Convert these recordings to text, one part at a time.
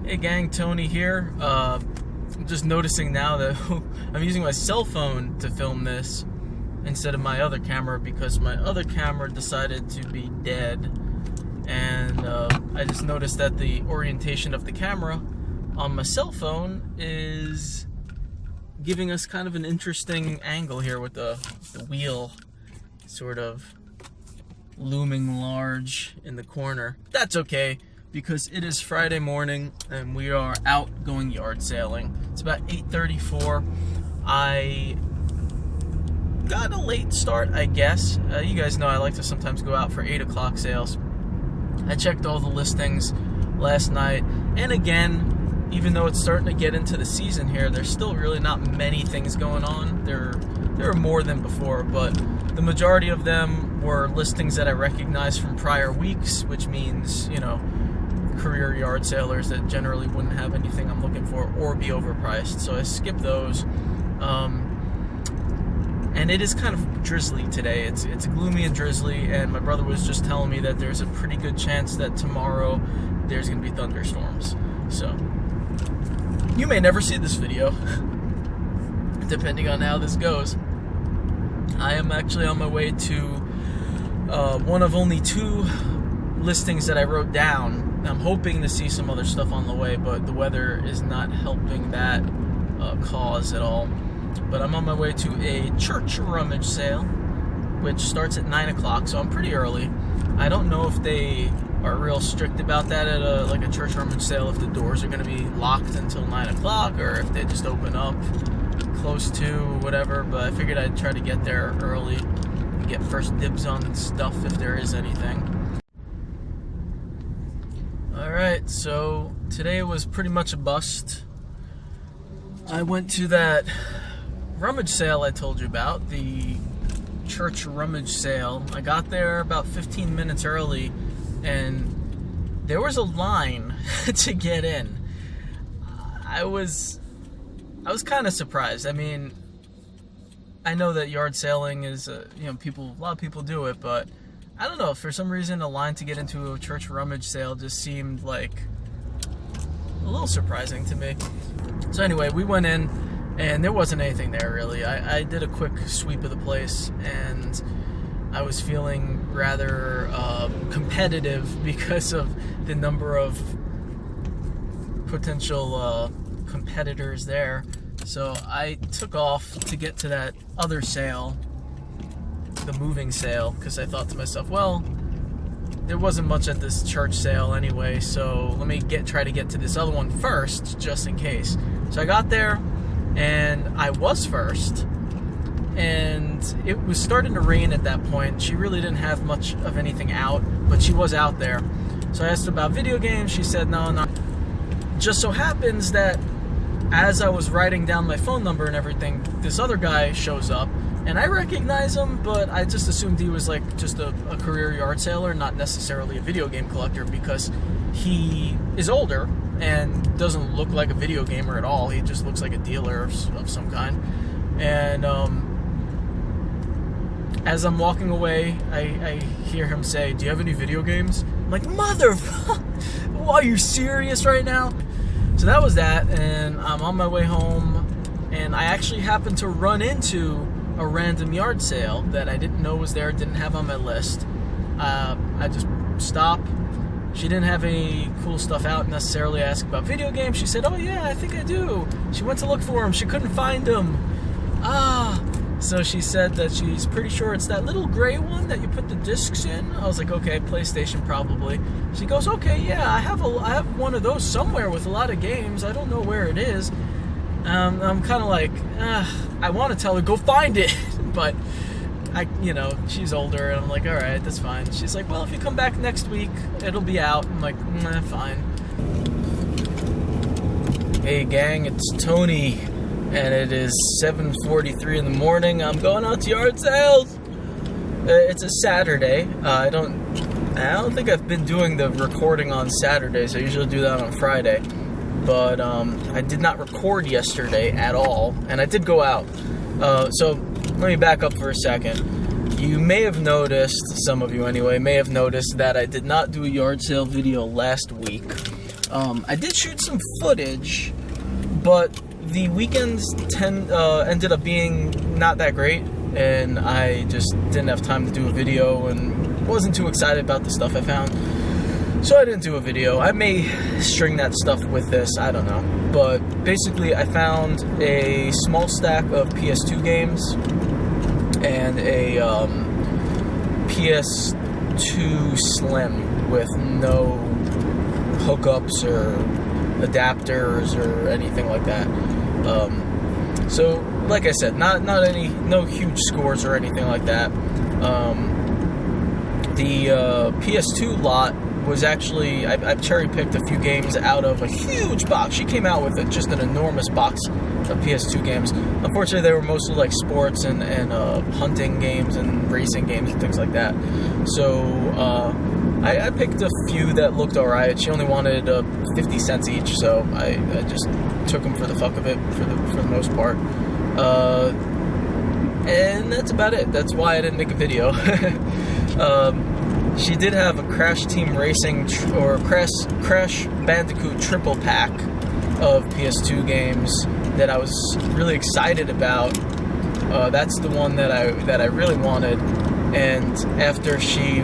Hey gang, Tony here. I'm just noticing now that I'm using my cell phone to film this instead of my other camera because my other camera decided to be dead. And I just noticed that the orientation of the camera on my cell phone is giving us kind of an interesting angle here with the wheel sort of looming large in the corner. That's okay, because it is Friday morning and we are out going yard sailing. It's about 8:34. I got a late start, I guess. You guys know I like to sometimes go out for 8 o'clock sales. I checked all the listings last night, and again, even though it's starting to get into the season here, there's still really not many things going on. There are more than before, but the majority of them were listings that I recognized from prior weeks, which means, you know, career yard sailors that generally wouldn't have anything I'm looking for or be overpriced. So I skipped those. And it is kind of drizzly today. It's gloomy and drizzly, and my brother was just telling me that there's a pretty good chance that tomorrow there's going to be thunderstorms. So you may never see this video, depending on how this goes. I am actually on my way to one of only 2 listings that I wrote down. I'm hoping to see some other stuff on the way, but the weather is not helping that cause at all. But I'm on my way to a church rummage sale, which starts at 9 o'clock, so I'm pretty early. I don't know if they are real strict about that at a church rummage sale, if the doors are going to be locked until 9 o'clock, or if they just open up close to, whatever. But I figured I'd try to get there early and get first dibs on stuff if there is anything. Alright, so today was pretty much a bust. I went to that rummage sale I told you about, the church rummage sale. I got there about 15 minutes early, and there was a line to get in. I was kind of surprised. I mean, I know that yard sailing is, a lot of people do it, but I don't know, for some reason a line to get into a church rummage sale just seemed like a little surprising to me. So anyway, we went in, and there wasn't anything there really. I did a quick sweep of the place, and I was feeling rather competitive because of the number of potential competitors there. So I took off to get to that other sale, the moving sale, because I thought to myself, well, there wasn't much at this church sale anyway, so let me try to get to this other one first, just in case. So I got there, and I was first, and it was starting to rain at that point. She really didn't have much of anything out, but she was out there. So I asked her about video games. She said no, not. Just so happens that as I was writing down my phone number and everything, this other guy shows up, and I recognize him, but I just assumed he was like just a career yard sailor, not necessarily a video game collector, because he is older and doesn't look like a video gamer at all. He just looks like a dealer of some kind. And as I'm walking away, I hear him say, "Do you have any video games?" I'm like, are you serious right now? So that was that, and I'm on my way home, and I actually happened to run into a random yard sale that I didn't know was there, didn't have on my list. I just stopped. She didn't have any cool stuff out necessarily. I asked about video games. She said, "Oh yeah, I think I do." She went to look for them. She couldn't find them. So she said that she's pretty sure it's that little gray one that you put the discs in. I was like, okay, PlayStation probably. She goes, okay, yeah, I have one of those somewhere with a lot of games. I don't know where it is. I'm kind of like, I want to tell her, go find it, but she's older, and I'm like, all right, that's fine. She's like, well, if you come back next week, it'll be out. I'm like, fine. Hey gang, it's Tony, and it is 7:43 in the morning. I'm going out to yard sales. It's a Saturday. I don't think I've been doing the recording on Saturdays. I usually do that on Friday. But I did not record yesterday at all, and I did go out. So let me back up for a second. You may have noticed, some of you anyway, may have noticed that I did not do a yard sale video last week. I did shoot some footage, but the weekends ended up being not that great, and I just didn't have time to do a video and wasn't too excited about the stuff I found. So I didn't do a video. I may string that stuff with this, I don't know. But basically I found a small stack of PS2 games and a PS2 Slim with no hookups or adapters or anything like that. So like I said, no huge scores or anything like that. The PS2 lot was actually, I cherry-picked a few games out of a huge box. She came out with just an enormous box of PS2 games. Unfortunately, they were mostly like sports and hunting games and racing games and things like that. So I picked a few that looked alright. She only wanted 50 cents each, so I just took them for the fuck of it for the most part. And that's about it. That's why I didn't make a video. She did have a Crash Team Racing or Crash Bandicoot triple pack of PS2 games that I was really excited about. That's the one that I really wanted. And after she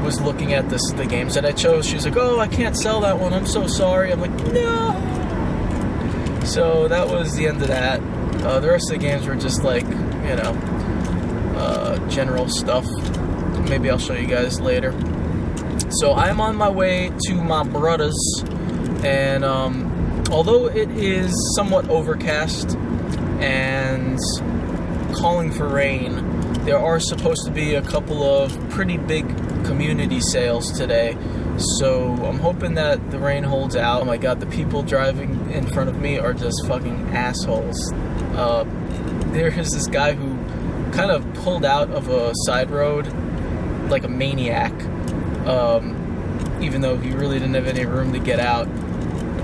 was looking at the games that I chose, she was like, "Oh, I can't sell that one. I'm so sorry." I'm like, "No." So that was the end of that. The rest of the games were just like, you know, general stuff. Maybe I'll show you guys later. So I'm on my way to my brother's, and although it is somewhat overcast and calling for rain, there are supposed to be a couple of pretty big community sales today. So I'm hoping that the rain holds out. Oh my god, the people driving in front of me are just fucking assholes. There is this guy who kind of pulled out of a side road like a maniac, even though he really didn't have any room to get out.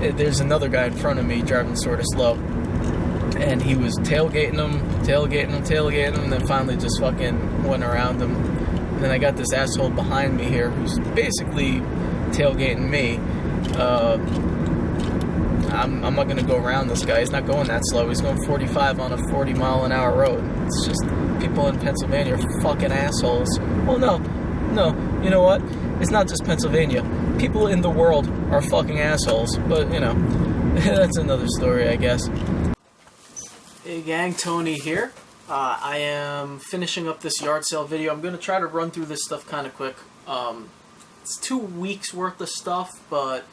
There's another guy in front of me driving sort of slow, and he was tailgating him, and then finally just fucking went around him. And then I got this asshole behind me here who's basically tailgating me. I'm not gonna go around this guy. He's not going that slow. He's going 45 on a 40-mile-an-hour road. It's just people in Pennsylvania are fucking assholes. Well, no, you know what? It's not just Pennsylvania. People in the world are fucking assholes. But, you know, that's another story, I guess. Hey gang, Tony here. I am finishing up this yard sale video. I'm going to try to run through this stuff kind of quick. It's 2 weeks worth of stuff, but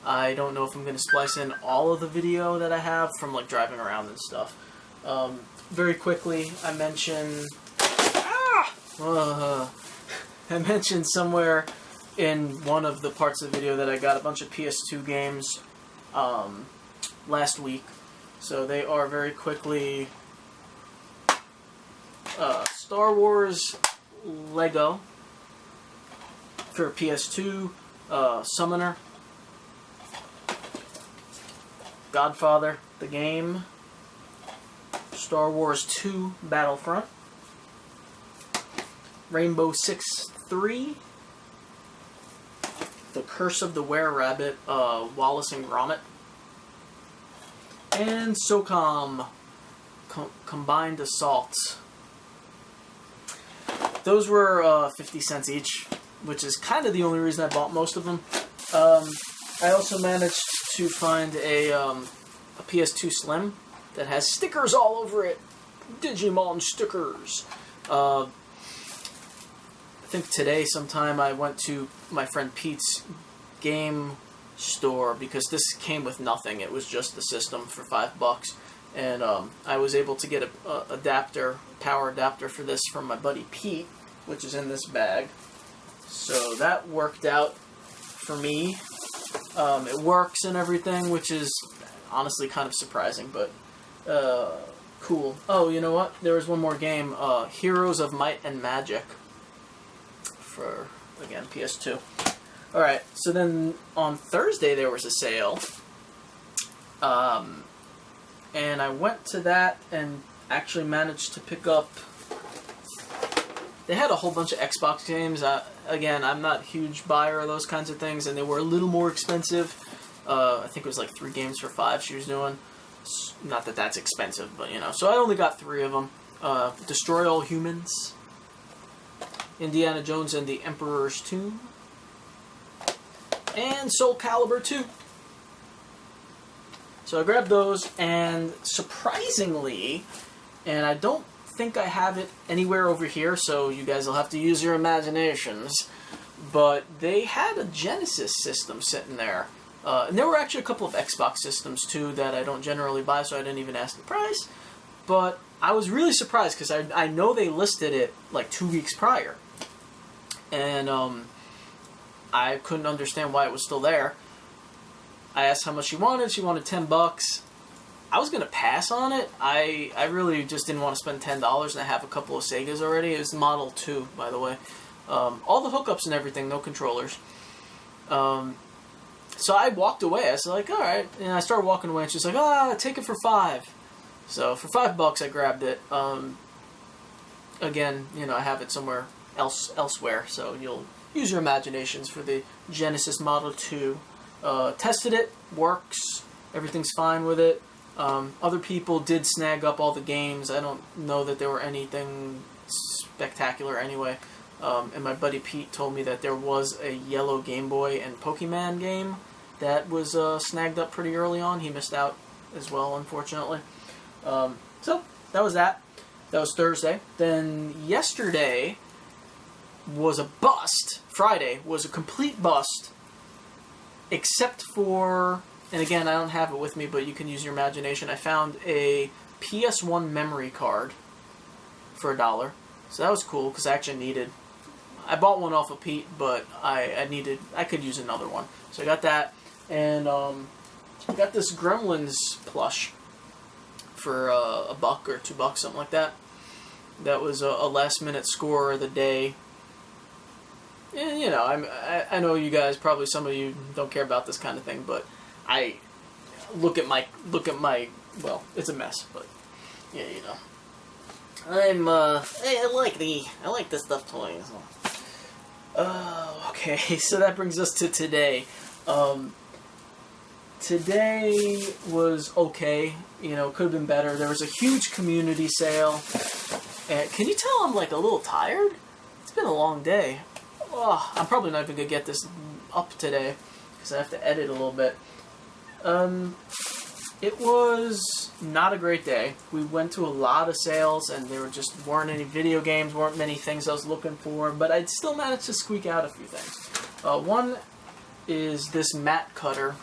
I don't know if I'm going to splice in all of the video that I have from like driving around and stuff. Very quickly, I mentioned somewhere in one of the parts of the video that I got a bunch of PS2 games last week. So they are very quickly Star Wars Lego for PS2, Summoner, Godfather, the game, Star Wars 2 Battlefront, Rainbow Six 3, The Curse of the Were-Rabbit, Wallace and Gromit, and SOCOM, Combined Assault. Those were 50 cents each, which is kind of the only reason I bought most of them. I also managed to find a PS2 Slim that has stickers all over it. Digimon stickers. I think today sometime I went to my friend Pete's game store because this came with nothing. It was just the system for $5, and I was able to get a power adapter for this from my buddy Pete, which is in this bag. So that worked out for me. It works and everything, which is honestly kind of surprising, but cool. Oh, you know what? There was one more game, Heroes of Might and Magic for, again, PS2. Alright, so then on Thursday there was a sale, and I went to that and actually managed to pick up, they had a whole bunch of Xbox games. Again, I'm not a huge buyer of those kinds of things, and they were a little more expensive. I think it was like 3 games for $5 she was doing. Not that that's expensive, but you know. So I only got 3 of them. Destroy All Humans, Indiana Jones and the Emperor's Tomb, and Soul Calibur 2. So I grabbed those, and surprisingly, and I don't think I have it anywhere over here, so you guys will have to use your imaginations, but they had a Genesis system sitting there. And there were actually a couple of Xbox systems, too, that I don't generally buy, so I didn't even ask the price. But I was really surprised, because I know they listed it like 2 weeks prior. And I couldn't understand why it was still there. I asked how much she wanted. She wanted $10. I was going to pass on it. I really just didn't want to spend $10, and I have a couple of Segas already. It was Model 2, by the way. All the hookups and everything, no controllers. So I walked away. I was like, all right. And I started walking away, and she's like, take it for $5. So for $5, I grabbed it. Again, you know, I have it somewhere elsewhere, so you'll use your imaginations for the Genesis Model 2. Tested it, works, everything's fine with it. Other people did snag up all the games. I don't know that there were anything spectacular anyway. And my buddy Pete told me that there was a yellow Game Boy and Pokemon game that was snagged up pretty early on. He missed out as well, unfortunately. So, that was that. That was Thursday. Then yesterday was a bust. Friday was a complete bust. Except for, and again, I don't have it with me, but you can use your imagination. I found a PS1 memory card for $1. So that was cool, because I actually needed, I bought one off of Pete, but I could use another one. So I got that, and I got this Gremlins plush for $1 or $2, something like that. That was a last-minute score of the day. And, you know, I know you guys, probably some of you don't care about this kind of thing, but I look at my, well, it's a mess, but, yeah, you know. I like the stuffed toys. Okay, so that brings us to today. Today was okay, you know, could have been better. There was a huge community sale. And can you tell I'm like a little tired? It's been a long day. Oh, I'm probably not even going to get this up today, because I have to edit a little bit. It was not a great day. We went to a lot of sales, and there weren't any video games, weren't many things I was looking for, but I still managed to squeak out a few things. One is this mat cutter.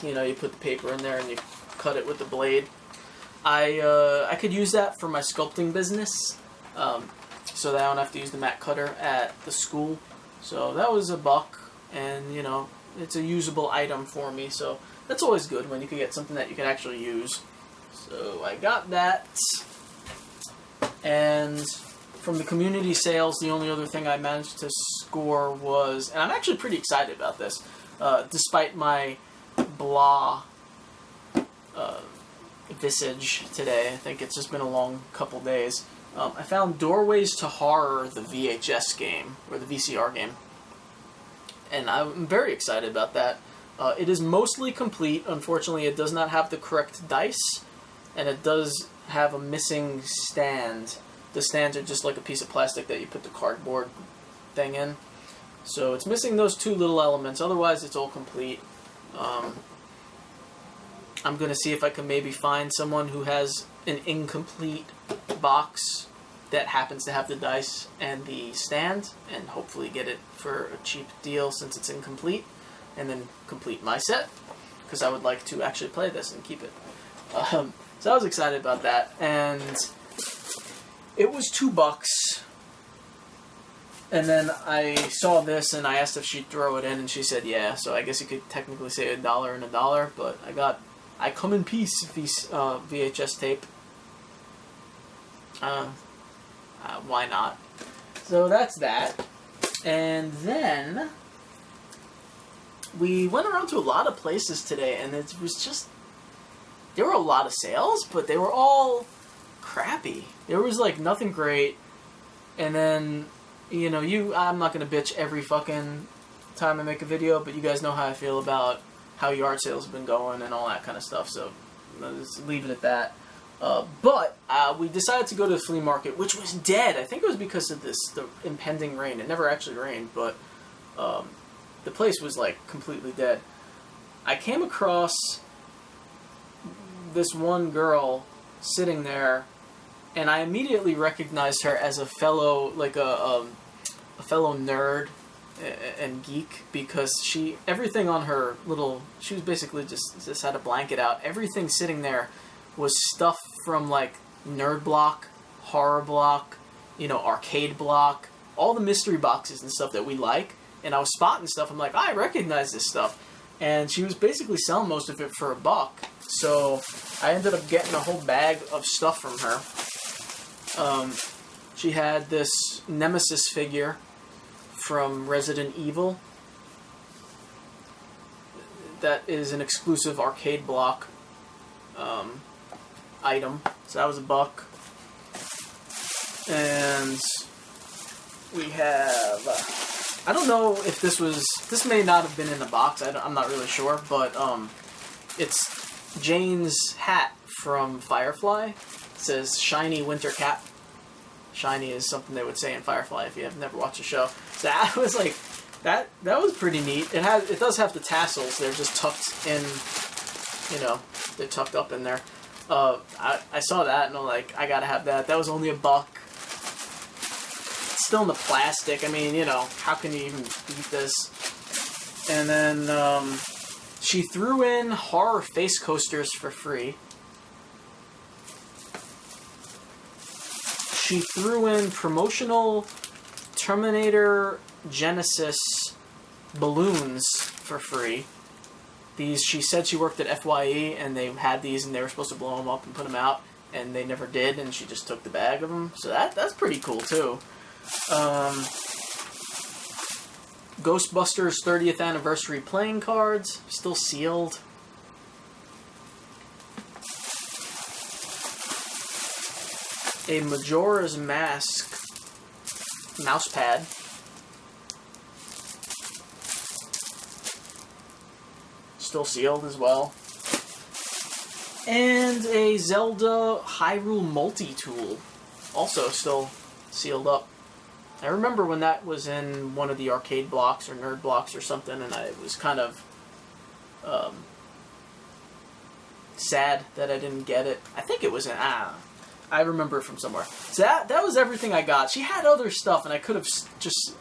You know, you put the paper in there and you cut it with the blade. I could use that for my sculpting business. So that I don't have to use the mat cutter at the school. So that was $1, and you know, it's a usable item for me, so that's always good when you can get something that you can actually use. So I got that, and from the community sales, the only other thing I managed to score was, and I'm actually pretty excited about this, despite my blah visage today. I think it's just been a long couple days. I found Doorways to Horror, the VHS game, or the VCR game, and I'm very excited about that. It is mostly complete. Unfortunately, it does not have the correct dice, and it does have a missing stand. The stands are just like a piece of plastic that you put the cardboard thing in. So it's missing those 2 little elements. Otherwise, it's all complete. I'm going to see if I can maybe find someone who has an incomplete box that happens to have the dice and the stand, and hopefully get it for a cheap deal since it's incomplete, and then complete my set, because I would like to actually play this and keep it. So I was excited about that, and it was $2. And then I saw this, and I asked if she'd throw it in, and she said yeah, so I guess you could technically say $1 and $1, but I come in peace VHS tape. Why not? So that's that. And then we went around to a lot of places today, and it was just, there were a lot of sales, but they were all crappy. There was like nothing great. And then, you know, I'm not going to bitch every fucking time I make a video, but you guys know how I feel about how yard sales have been going and all that kind of stuff. So I'll just leave it at that. But we decided to go to the flea market, which was dead. I think it was because of the impending rain. It never actually rained, but the place was like completely dead. I came across this one girl sitting there, and I immediately recognized her as a fellow, like a fellow nerd and geek, because everything on her she was basically just had a blanket out. Everything sitting there was stuff from like Nerd Block, Horror Block, Arcade Block, all the mystery boxes and stuff that we like. And I was spotting stuff. I'm like, I recognize this stuff. And she was basically selling most of it for $1. So I ended up getting a whole bag of stuff from her. She had this Nemesis figure from Resident Evil. That is an exclusive Arcade Block item. So that was $1. And we have... I don't know if this may not have been in the box. I'm not really sure, but it's Jane's hat from Firefly. It says shiny winter cap. Shiny is something they would say in Firefly if you have never watched the show. So that was like that was pretty neat. It does have the tassels. They're just tucked in, they're tucked up in there. I saw that and I'm like, I gotta have that. That was only $1. It's still in the plastic. I mean, how can you even beat this? And then she threw in horror face coasters for free. She threw in promotional Terminator Genesis balloons for free. She said she worked at FYE and they had these and they were supposed to blow them up and put them out, and they never did, and she just took the bag of them. So that's pretty cool too. Ghostbusters 30th anniversary playing cards, still sealed. A Majora's Mask mouse pad. Still sealed as well. And a Zelda Hyrule multi-tool. Also still sealed up. I remember when that was in one of the arcade blocks or nerd blocks or something, and I was kind of sad that I didn't get it. I think it was in... I remember it from somewhere. So that was everything I got. She had other stuff, and I could have just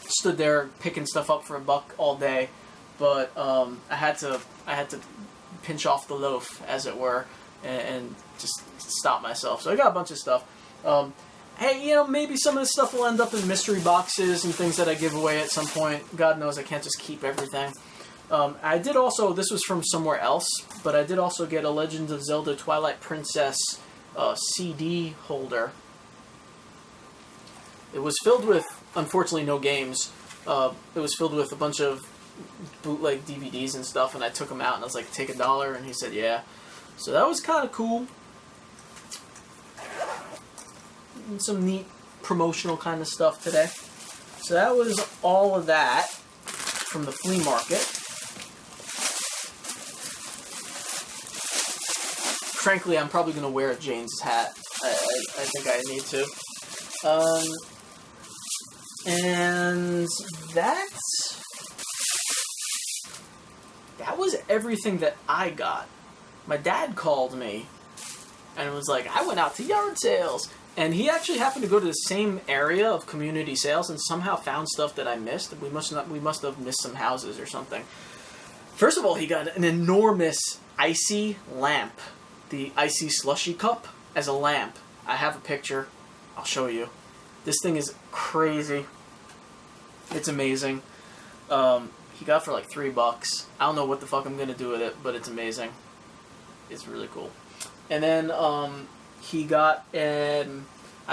stood there picking stuff up for $1 all day, but I had to pinch off the loaf, as it were, and just stop myself. So I got a bunch of stuff. Hey, maybe some of this stuff will end up in mystery boxes and things that I give away at some point. God knows I can't just keep everything. I did also, this was from somewhere else, but I did also get a Legend of Zelda Twilight Princess CD holder. It was filled with, unfortunately, no games. It was filled with a bunch of bootleg DVDs and stuff, and I took them out, and I was like, take $1, and he said, yeah. So that was kind of cool. And some neat promotional kind of stuff today. So that was all of that from the flea market. Frankly, I'm probably going to wear Jane's hat. I think I need to. And that was everything that I got. My dad called me and was like, I went out to yard sales. And he actually happened to go to the same area of community sales and somehow found stuff that I missed. We must have missed some houses or something. First of all, he got an enormous icy lamp. The icy slushy cup as a lamp. I have a picture. I'll show you. This thing is crazy. It's amazing. He got for like $3. I don't know what the fuck I'm gonna do with it, but it's amazing. It's really cool. And then he got I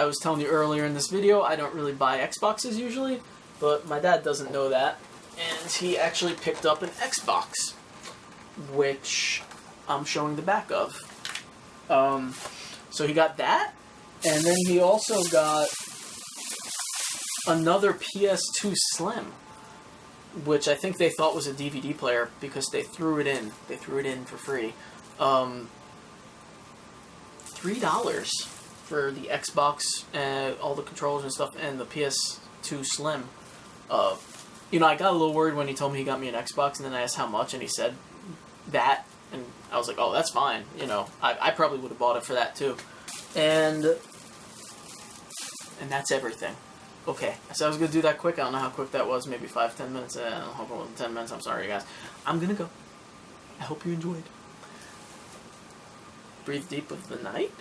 was telling you earlier in this video, I don't really buy Xboxes usually, but my dad doesn't know that, and he actually picked up an Xbox, which I'm showing the back of. So he got that, and then he also got another PS2 Slim. which I think they thought was a DVD player because they threw it in. They threw it in for free. $3 for the Xbox and all the controllers and stuff, and the PS2 Slim. You know, I got a little worried when he told me he got me an Xbox, and then I asked how much, and he said that, and I was like, oh, that's fine. You know, I probably would have bought it for that too. And that's everything. Okay, I said I was going to do that quick. I don't know how quick that was. Maybe 5-10 minutes. I hope it wasn't 10 minutes. I'm sorry, guys. I'm going to go. I hope you enjoyed. Breathe deep of the night.